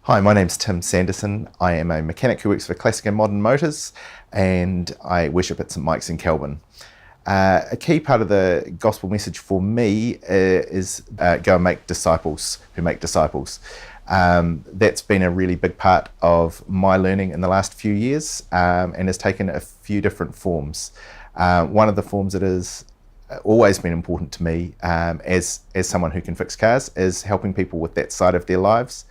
Hi, my name's Tim Sanderson. I am a mechanic who works for Classic and Modern Motors, and I worship at St Mike's in Kelburn. A key part of the gospel message for me is go and make disciples who make disciples. That's been a really big part of my learning in the last few years, and has taken a few different forms. One of the forms that has always been important to me as someone who can fix cars is helping people with that side of their lives.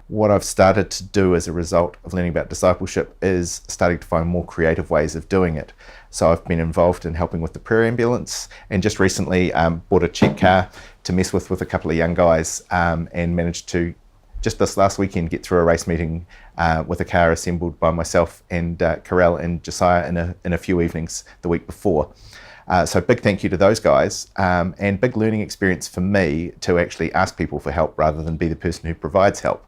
What I've started to do as a result of learning about discipleship is starting to find more creative ways of doing it. So I've been involved in helping with the prayer ambulance, and just recently bought a check car to mess with a couple of young guys, and managed to, just this last weekend, get through a race meeting with a car assembled by myself and Carell and Josiah in a few evenings the week before. So big thank you to those guys, and big learning experience for me to actually ask people for help rather than be the person who provides help.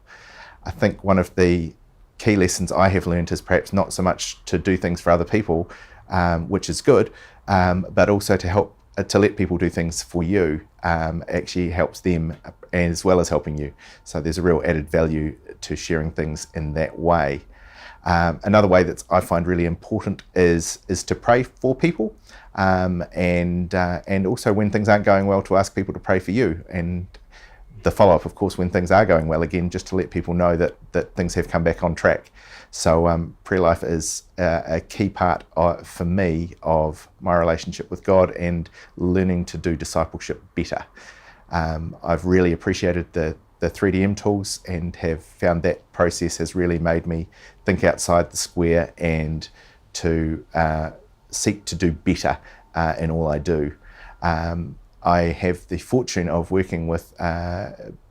I think one of the key lessons I have learned is perhaps not so much to do things for other people, which is good, but also to let people do things for you actually helps them as well as helping you. So there's a real added value to sharing things in that way. Another way that I find really important is to pray for people, and also when things aren't going well, to ask people to pray for you, and the follow-up, of course, when things are going well, again, just to let people know that things have come back on track. So prayer life is a key part for me of my relationship with God and learning to do discipleship better. I've really appreciated the 3DM tools and have found that process has really made me think outside the square and to seek to do better in all I do. I have the fortune of working with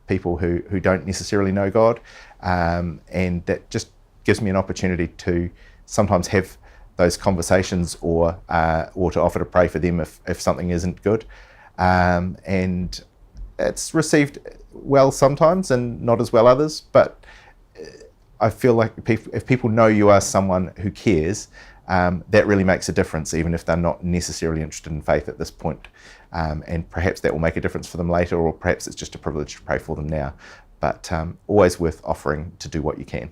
people who don't necessarily know God, and that just gives me an opportunity to sometimes have those conversations or to offer to pray for them if something isn't good. And it's received well sometimes and not as well others, but I feel like if people know you are someone who cares, that really makes a difference, even if they're not necessarily interested in faith at this point. And perhaps that will make a difference for them later, or perhaps it's just a privilege to pray for them now. But always worth offering to do what you can.